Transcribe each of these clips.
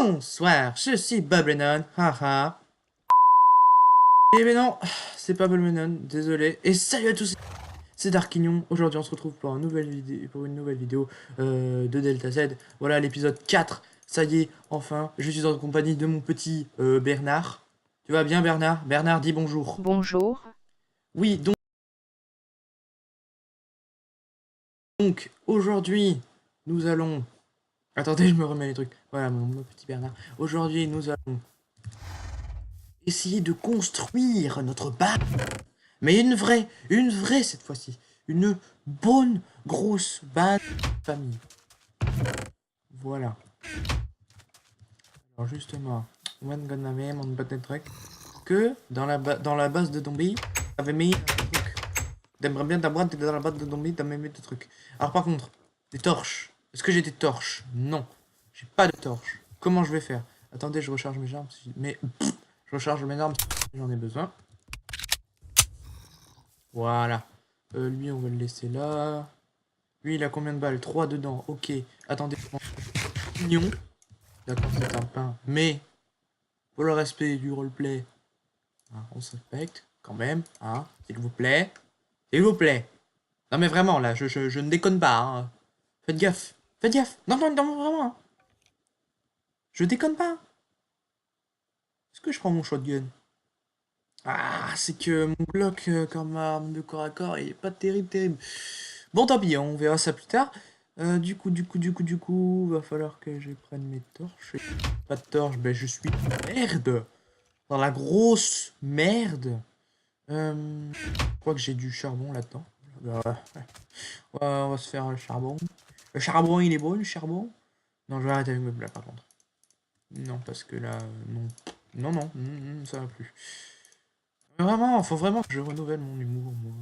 Bonsoir, je suis Bob Lennon, haha. Eh ben non, c'est pas Bob Lennon, désolé. Et salut à tous, c'est Darkignon. Aujourd'hui on se retrouve pour une nouvelle vidéo de Delta Z. Voilà l'épisode 4, ça y est, enfin, je suis en compagnie de mon petit Bernard. Tu vas bien Bernard? Bernard, dis bonjour. Bonjour. Oui, donc aujourd'hui, nous allons... Attendez, je me remets les trucs. Voilà, mon petit Bernard. Aujourd'hui, nous allons essayer de construire notre base. Mais une vraie cette fois-ci. Une bonne grosse base de famille. Voilà. Alors justement, one gonna name on button truc que dans la base de zombie, j'avais mis un truc. T'aimerais bien ta boîte dans la base de zombie, t'as même mis des trucs. Alors par contre, des torches. Est-ce que j'ai des torches? Non. J'ai pas de torches. Comment je vais faire? Attendez, je recharge mes armes. Mais je recharge mes armes si j'en ai besoin. Voilà. Lui, on va le laisser là. Lui, il a combien de balles? 3 dedans. Ok. Attendez. Mignon. D'accord, c'est un pain. Mais, pour le respect du roleplay, hein, on se respecte quand même. Hein, s'il vous plaît. S'il vous plaît. Non mais vraiment, là, je ne déconne pas. Hein. Faites gaffe. Faites gaffe. Non, non, non, vraiment. Hein. Je déconne pas. Est-ce que je prends mon shotgun? Ah, c'est que mon bloc comme arme de corps à corps, il est pas terrible, terrible. Bon, tant pis, on verra ça plus tard. Du coup, va falloir que je prenne mes torches. Pas de torches, ben je suis merde. Dans la grosse merde. Je crois que j'ai du charbon là-dedans. On va se faire le charbon. Le charbon, il est bon, le charbon. Non, je vais arrêter avec mes blagues, par contre. Non, parce que là, non. Non, non, ça va plus. Vraiment, faut vraiment que je renouvelle mon humour, moi.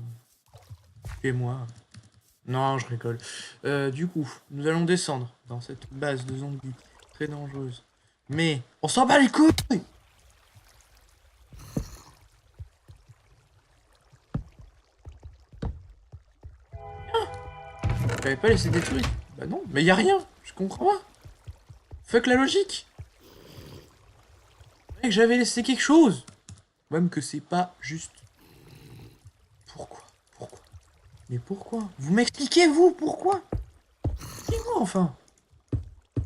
Et moi. Non, je rigole. Du coup, nous allons descendre dans cette base de zombies très dangereuse. Mais, on s'en bat les couilles! J'avais pas laissé des trucs. Bah non, mais y a rien. Je comprends pas. Fuck la logique. Que j'avais laissé quelque chose. Même que c'est pas juste. Pourquoi? Pourquoi? Mais pourquoi? Vous m'expliquez, vous, pourquoi? Expliquez-moi, enfin.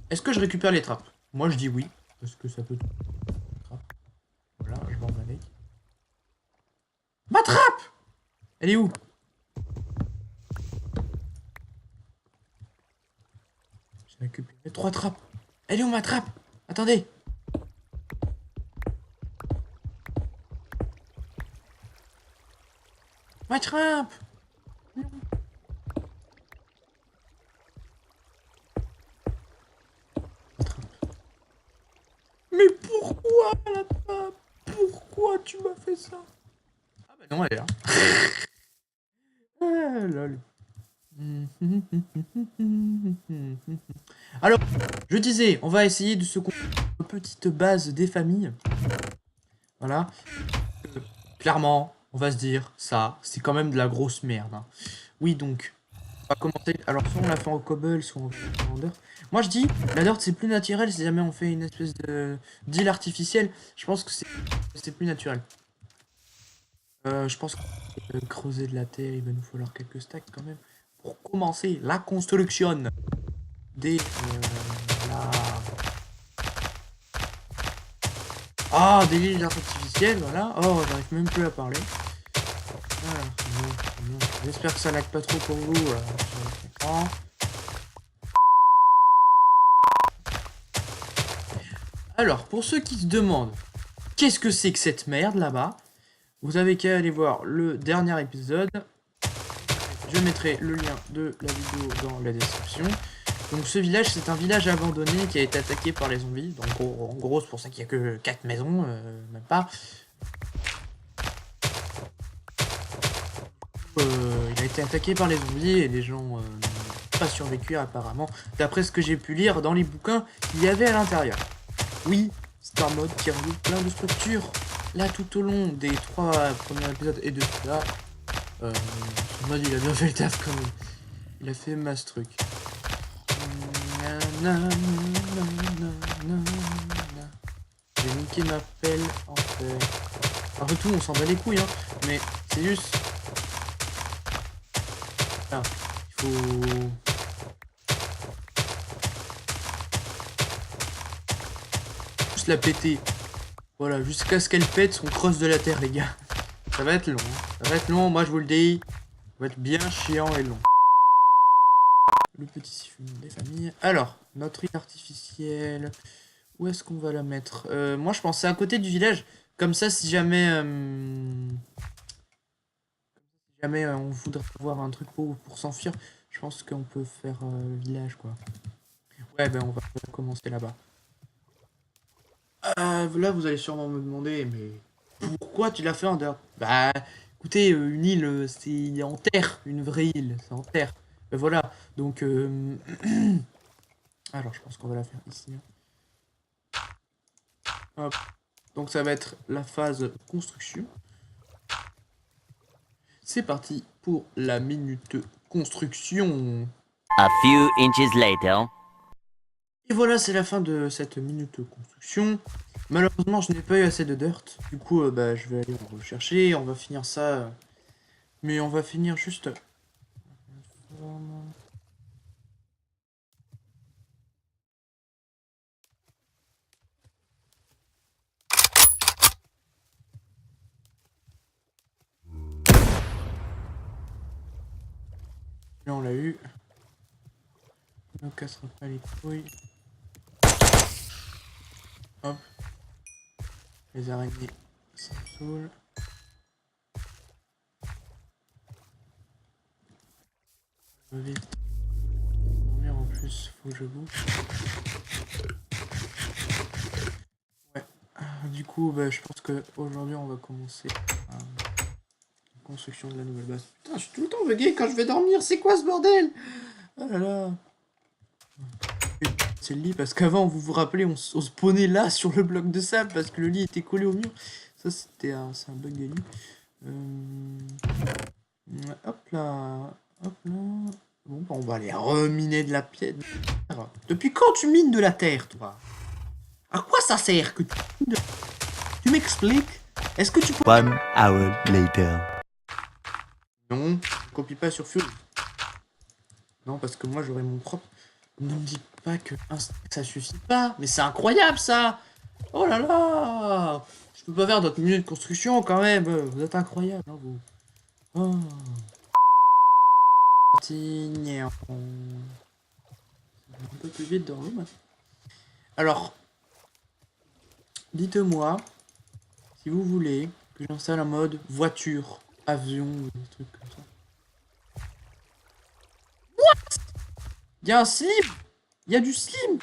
Est-ce que je récupère les trappes? Moi, je dis oui. Parce que ça peut... Voilà, je m'en vais avec. Ma trappe! Elle est où? J'ai récupéré 3 trappes. Elle est où ma trappe? Attendez. Ma trappe! Mais pourquoi la trappe? Pourquoi tu m'as fait ça? Ah bah non, elle est là. Ah, lol. Alors, je disais, on va essayer de se construire une petite base des familles. Voilà. Clairement, on va se dire, ça, c'est quand même de la grosse merde. Hein. Oui, donc, on va commencer. Alors, soit on la fait en cobble, soit on fait en dirt. Moi, je dis, la dirt, c'est plus naturel si jamais on fait une espèce de d'île artificielle. Je pense que c'est plus naturel. Je pense que creuser de la terre, il va nous falloir quelques stacks quand même. Pour commencer la construction des... la... Ah, des îles artificielles, voilà. Oh, j'arrive même plus à parler. Voilà, bon. J'espère que ça lag pas trop pour vous. Sur l'écran. Alors, pour ceux qui se demandent, qu'est-ce que c'est que cette merde là-bas? Vous avez qu'à aller voir le dernier épisode. Je mettrai le lien de la vidéo dans la description. Donc ce village, c'est un village abandonné qui a été attaqué par les zombies. Donc en gros, c'est pour ça qu'il n'y a que 4 maisons, même pas. Il a été attaqué par les zombies et les gens n'ont pas survécu apparemment. D'après ce que j'ai pu lire dans les bouquins qu'il y avait à l'intérieur. Oui, c'est un mode qui regroupe plein de structures. Là, tout au long des 3 premiers épisodes et de celui-là, ce mode il a bien fait le taf quand même. Il a fait masse truc. j'ai niqué ma pelle en fer. Après tout, on s'en bat les couilles, hein. Mais c'est juste... Là, il faut... juste la péter. Voilà, jusqu'à ce qu'elle pète, on creuse de la terre, les gars. Ça va être long, hein. Ça va être long, moi je vous le dis. Ça va être bien chiant et long. Le petit siphon des familles. Alors, notre île artificielle. Où est-ce qu'on va la mettre? Moi je pensais à côté du village. Comme ça, si jamais... on voudrait avoir un truc pour s'enfuir, je pense qu'on peut faire village, quoi. Ouais, ben on va commencer là-bas. Là, vous allez sûrement me demander, mais pourquoi tu l'as fait en dehors? Bah, écoutez, une île, c'est en terre, une vraie île, c'est en terre. Ben voilà, donc... alors, je pense qu'on va la faire ici. Hop. Donc ça va être la phase construction. C'est parti pour la minute construction. A few inches later. Et voilà, c'est la fin de cette minute construction. Malheureusement, je n'ai pas eu assez de dirt. Du coup, bah, je vais aller en rechercher. On va finir ça. Mais on va finir juste... Là, on l'a eu. Ne cassera pas les couilles. Hop. Les araignées, ça me saoule. Vite. Dormir en plus, faut que je bouffe. Ouais. Du coup, bah, je pense qu'aujourd'hui, on va commencer la construction de la nouvelle base. Putain, je suis tout le temps bugué quand je vais dormir. C'est quoi ce bordel? Oh là là. C'est le lit parce qu'avant, vous vous rappelez, on spawnait là sur le bloc de sable parce que le lit était collé au mur. Ça, c'est un bug des lits. Hop là. Hop là. Bon, bah, on va aller reminer de la pierre. Depuis quand tu mines de la terre, toi? À quoi ça sert que tu m'expliques? Est-ce que tu peux... 1 hour later. Non, copie pas sur Fuel. Non, parce que moi, j'aurai mon propre... Ne me dis pas que un stack, ça suffit pas. Mais c'est incroyable, ça. Oh là là. Je peux pas faire d'autres minutes de construction, quand même. Vous êtes incroyable, hein, vous. Oh. Un peu plus vite dans l'eau, maintenant. Alors, dites-moi si vous voulez que j'installe un mode voiture, avion, ou des trucs comme ça. What? Il y a un slim? Il y a du slim?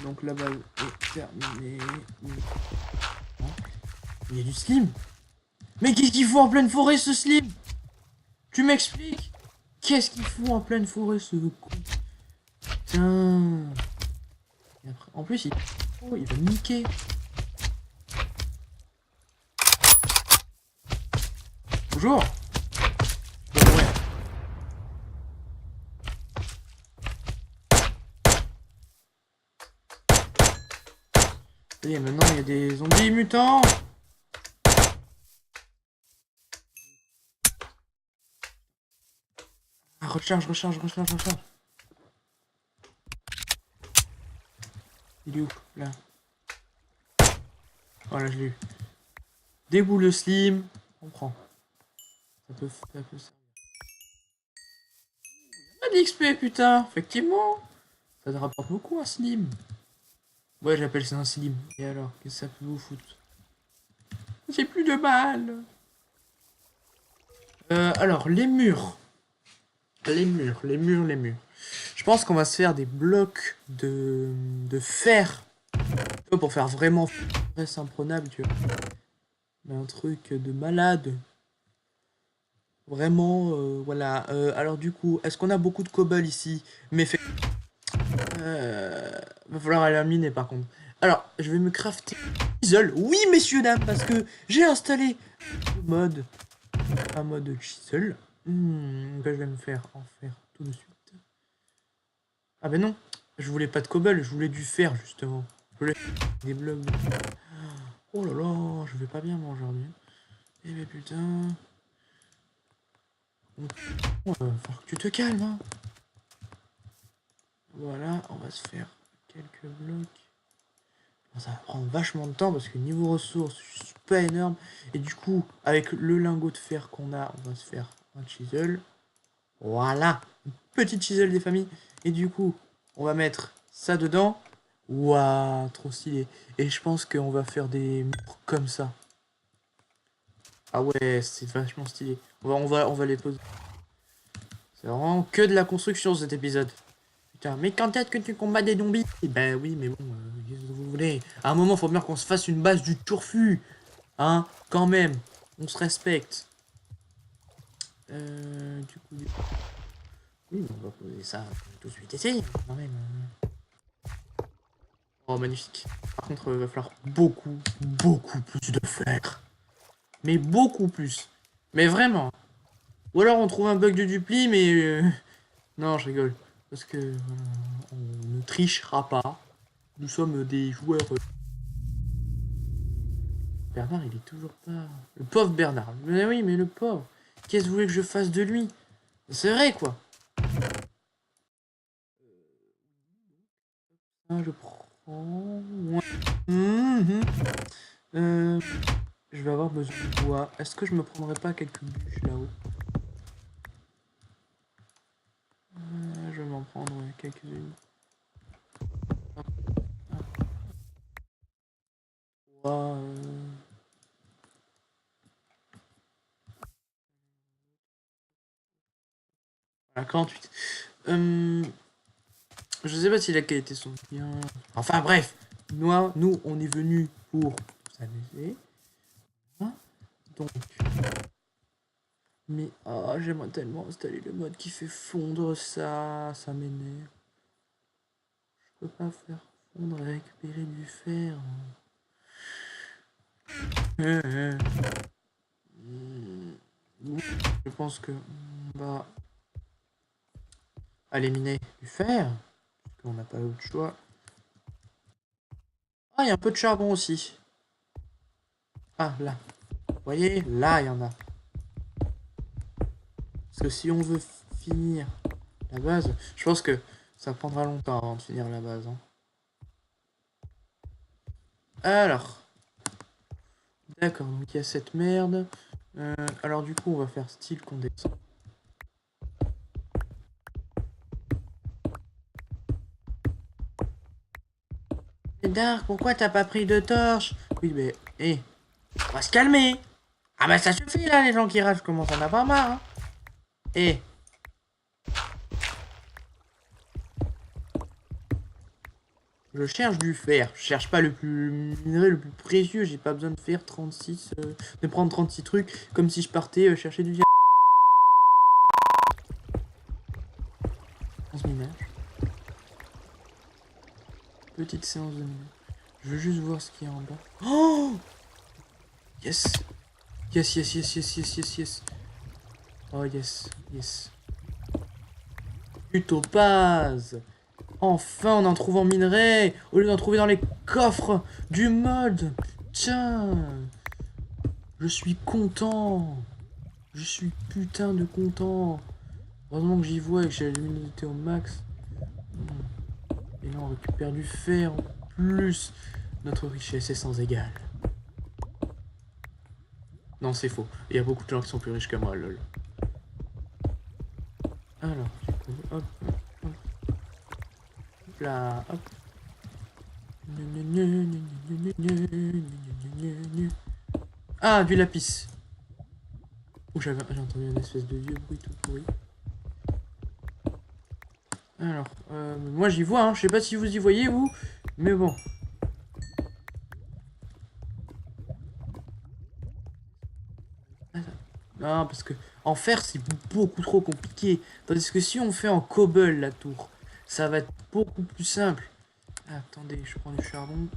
Donc la balle est terminée. Il y a du slim? Mais qu'est-ce qu'il faut en pleine forêt, ce slim? Tu m'expliques? Qu'est-ce qu'il faut en pleine forêt, ce con? Putain. Et après, en plus, il va me niquer. Bonjour. Bon, ouais. Et maintenant, il y a des zombies mutants. Ah, recharge. Il est où? Là. Voilà, je l'ai eu. Déboule le slim. On prend. Ça peut servir. Ah, de l'XP, putain. Effectivement. Ça te rapporte beaucoup, un slim. Ouais, j'appelle ça un slim. Et alors, qu'est-ce que ça peut vous foutre? J'ai plus de balles. Alors, les murs. Les murs. Je pense qu'on va se faire des blocs de fer. Pour faire vraiment imprenable, tu vois. Mais un truc de malade. Vraiment, voilà. Alors du coup, est-ce qu'on a beaucoup de cobble ici? Mais fait... va falloir aller à miner par contre. Alors, je vais me crafter chisel. Oui, messieurs, dames, parce que j'ai installé un mode chisel. Que je vais me faire en faire tout de suite. Ah ben non. Je voulais pas de cobble, je voulais du fer, justement. Je voulais des blocs de fer. Oh là là, je vais pas bien, moi, aujourd'hui. Eh mais putain... Faut que tu te calmes, hein. Voilà, on va se faire quelques blocs. Ça va prendre vachement de temps parce que niveau ressources, je suis pas énorme. Et du coup, avec le lingot de fer qu'on a, on va se faire un chisel. Voilà, une petite chisel des familles. Et du coup, on va mettre ça dedans. Waouh, trop stylé. Et je pense qu'on va faire des murs comme ça. Ah ouais, c'est vachement stylé. On va les poser. C'est vraiment que de la construction cet épisode. Putain, mais quand est-ce que tu combats des zombies? Ben oui, mais bon, qu'est-ce que vous voulez? À un moment, faut bien qu'on se fasse une base du turfu. Hein, quand même, on se respecte. Du coup... Oui, on va poser ça tout de suite ici, quand même. Oh, magnifique. Par contre, il va falloir beaucoup, beaucoup plus de fer. Mais beaucoup plus. Mais vraiment. Ou alors on trouve un bug de dupli, mais... Non, je rigole. Parce que on ne trichera pas. Nous sommes des joueurs... Bernard, il est toujours pas... Le pauvre Bernard. Mais oui, mais le pauvre. Qu'est-ce que vous voulez que je fasse de lui? C'est vrai, quoi. Je prends... Je vais avoir besoin de bois. Est-ce que je me prendrais pas quelques bûches là-haut? Je vais m'en prendre quelques-unes. Bois, Voilà, 48. Je sais pas si la qualité sont bien. Enfin bref, nous on est venu pour s'amuser. Hein. Donc, mais j'aimerais tellement installer le mode qui fait fondre ça, ça m'énerve. Je peux pas faire fondre et récupérer du fer. Je pense que on va aller miner du fer, parce qu'on n'a pas d'autre choix. Ah, il y a un peu de charbon aussi. Ah, là. Vous voyez, là, il y en a. Parce que si on veut finir la base, je pense que ça prendra longtemps avant de finir la base. Hein. Alors. D'accord, donc il y a cette merde. Alors du coup, on va faire style qu'on descend. Mais Dark, pourquoi t'as pas pris de torche? Oui, mais... Hé, on va se calmer. Ah bah ça suffit là, les gens qui ragent, je commence à en avoir marre. Hein. Eh. Je cherche du fer. Je cherche pas le plus minerai, le plus précieux. J'ai pas besoin de faire 36... de prendre 36 trucs comme si je partais chercher du diamant. Minage. Petite séance de minage. Je veux juste voir ce qu'il y a en bas. Oh! Yes! Yes, yes, yes, yes, yes, yes, yes. Oh yes, yes. Du topaz! Enfin, on en trouve en minerai au lieu d'en trouver dans les coffres du mode. Tiens, je suis content. Je suis putain de content. Heureusement que j'y vois et que j'ai la luminosité au max. Et là, on récupère du fer en plus. Notre richesse est sans égale. Non, c'est faux. Il y a beaucoup de gens qui sont plus riches que moi, lol. Alors, hop, hop. Là, hop. Ah, du lapis. Oh, j'ai entendu une espèce de vieux bruit tout pourri. Alors, moi j'y vois, hein. Je sais pas si vous y voyez, vous, mais bon. Non, parce que en fer, c'est beaucoup trop compliqué. Tandis que si on fait en cobble la tour, ça va être beaucoup plus simple. Ah, attendez, je prends du charbon.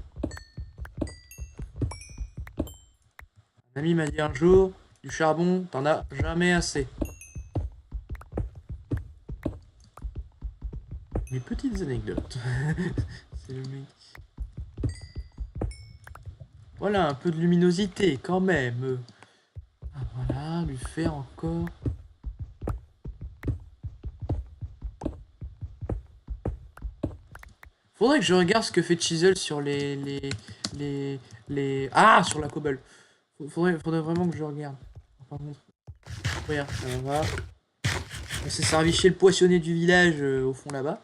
Un ami m'a dit un jour, du charbon, t'en as jamais assez. mes petites anecdotes. C'est le mec. Voilà, un peu de luminosité quand même. Ah, voilà, du fer encore. Faudrait que je regarde ce que fait Chisel sur les... Ah, sur la cobble. Faudrait vraiment que je regarde. Par contre, regarde, ça va. On s'est servi chez le poissonnier du village au fond là-bas.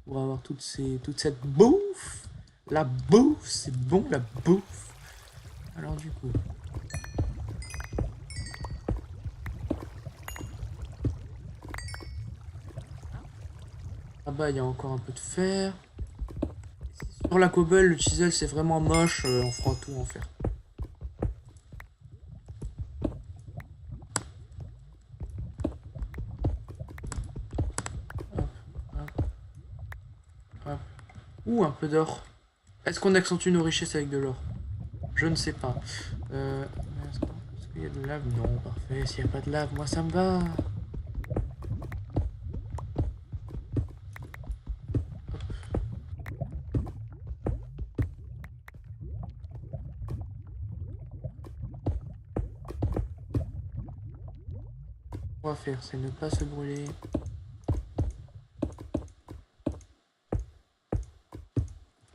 Pour avoir toute cette bouffe. La bouffe, c'est bon la bouffe. Alors du coup... Là-bas, il y a encore un peu de fer. Sur la cobble, le chisel, c'est vraiment moche. On fera tout en fer. Hop, hop, hop. Ouh, un peu d'or. Est-ce qu'on accentue nos richesses avec de l'or? Je ne sais pas. Est-ce qu'il y a de lave? Non, parfait. S'il n'y a pas de lave, moi ça me va. On va faire, c'est ne pas se brûler.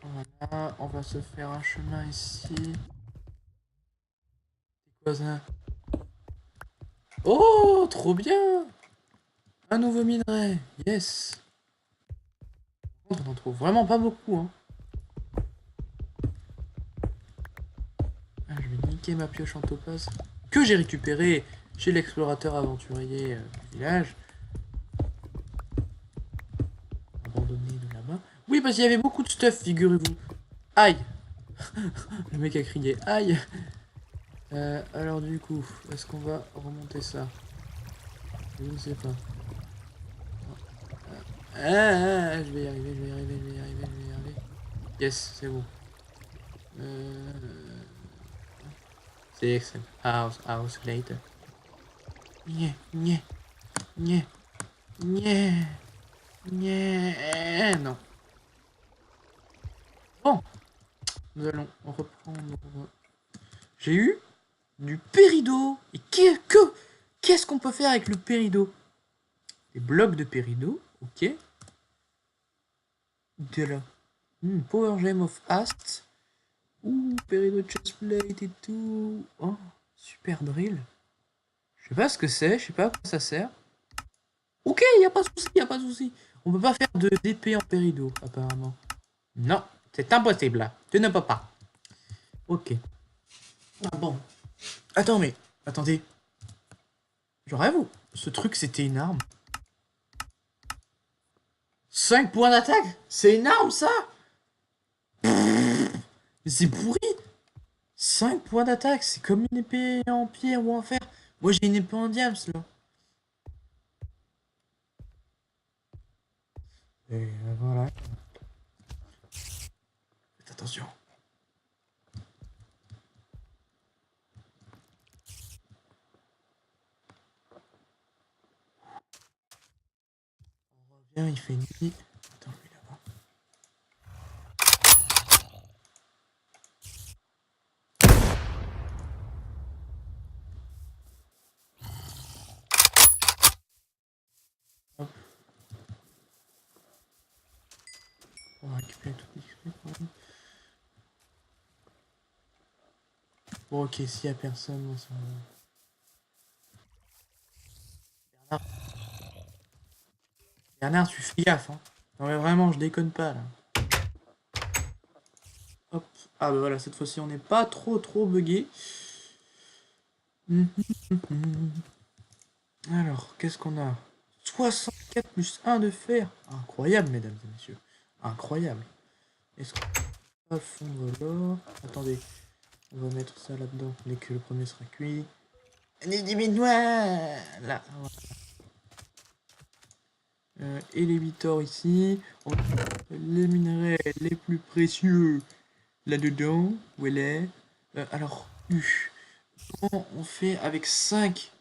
Voilà, on va se faire un chemin ici. C'est quoi ça? Oh, trop bien! Un nouveau minerai, yes! On en trouve vraiment pas beaucoup, hein. Ah, je vais niquer ma pioche en topaz que j'ai récupérée chez l'explorateur aventurier du village. Abandonné de là-bas. Oui, parce qu'il y avait beaucoup de stuff, figurez-vous. Aïe! Le mec a crié aïe! Alors du coup, est-ce qu'on va remonter ça? Je ne sais pas. Je vais y arriver, je vais y arriver, je vais y arriver, je vais y arriver. Yes, c'est bon. C'est excellent. House later. Nye, nye, nye, nye, nye. Non. Bon, nous allons reprendre. J'ai eu du péridot. Et qu'est-ce qu'on peut faire avec le péridot? Des blocs de péridot, ok. De là. Power Gem of Ast. Ouh, péridot chestplate et tout. Oh, super drill. Je sais pas ce que c'est, je sais pas à quoi ça sert. Ok, y a pas de souci, y a pas de souci. On peut pas faire de d'épée en péridot, apparemment. Non, c'est impossible. Tu ne peux pas. Ok. Ah bon. Attends, mais... Attendez. Je rêve ou... Ce truc, c'était une arme? 5 points d'attaque? C'est une arme, ça? Mais c'est pourri. 5 points d'attaque, c'est comme une épée en pierre ou en fer. Moi, j'ai une épée en diams, là. Et voilà. Faites attention. On revient, il fait nuit. Attends, lui là-bas. Hop. On va récupérer tout l'XP quand même. Bon, ok, s'il y a personne, moi, ça va. Bernard, tu fais gaffe, hein. Non, mais vraiment, je déconne pas, là. Hop. Ah, bah voilà, cette fois-ci, on n'est pas trop bugué. Alors, qu'est-ce qu'on a? 64 plus 1 de fer. Incroyable, mesdames et messieurs. Incroyable. Est-ce qu'on va fondre l'or? Attendez. On va mettre ça là-dedans dès que le premier sera cuit. Dis-moi là. Et les bitors ici. On va mettre les minerais les plus précieux là-dedans. Voilà. Alors, comment on fait avec 5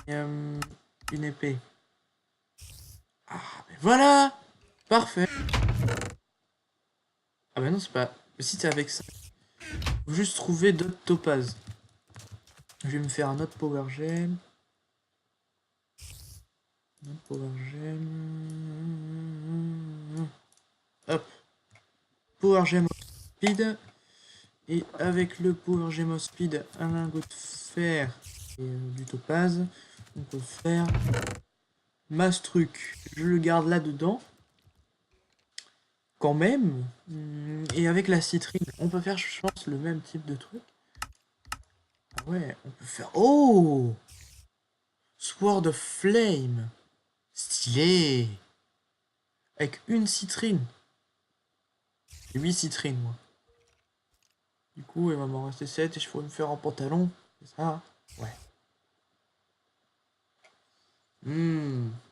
et, une épée? Ah, mais voilà. Parfait. Ah bah non, c'est pas... Si c'est avec ça. Faut juste trouver d'autres topazes. Je vais me faire un autre power gem. Un autre power gem. Hop. Power gem speed. Et avec le power gem speed, un lingot de fer et du topaz, on peut faire masse truc. Je le garde là-dedans. Quand même. Et avec la citrine, on peut faire, je pense, le même type de truc. Ah ouais, on peut faire... Oh! Sword of Flame. Stylé. Avec une citrine. 8 citrines, moi. Du coup, il va m'en rester 7 et je pourrais me faire un pantalon. C'est ça? Ouais.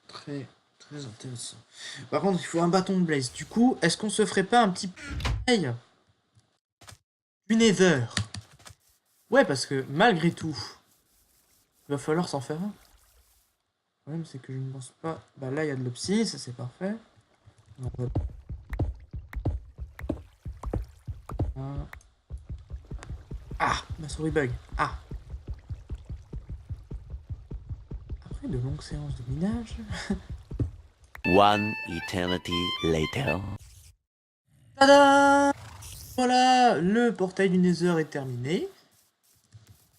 Très, très intéressant. Par contre, il faut un bâton de blaze. Du coup, est-ce qu'on se ferait pas un petit pareil du Nether? Ouais, parce que malgré tout, il va falloir s'en faire un. Le problème, c'est que je ne pense pas... Bah là, il y a de l'opsie, ça c'est parfait. On va... Ah, ma souris bug. Ah. Après de longues séances de minage... One eternity later. Tada! Voilà, le portail du Nether est terminé.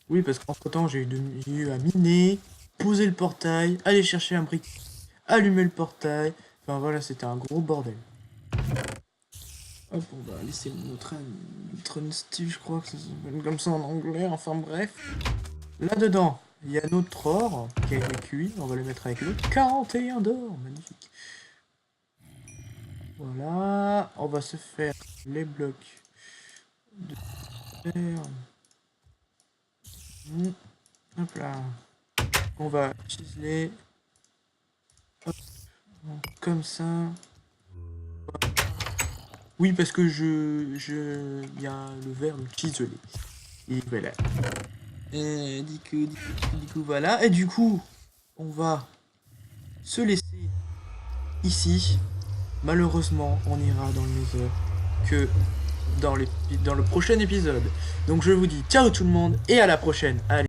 Oui, parce qu'entre temps, j'ai eu à miner, poser le portail, aller chercher un brick, allumer le portail. Enfin voilà, c'était un gros bordel. Hop, on va laisser notre Steve, je crois que ça s'appelle comme ça en anglais. Enfin bref. Là-dedans, il y a notre or qui a été cuit. On va le mettre avec le 41 d'or. Magnifique. Voilà. On va se faire les blocs de fer. Hop là. On va chiseler. Hop. Comme ça. Oui, parce que il y a le verre de chiselé. Et voilà. Et du coup, voilà. Et du coup, on va se laisser ici. Malheureusement, on ira dans le Nether que dans le prochain épisode. Donc je vous dis ciao tout le monde et à la prochaine. Allez.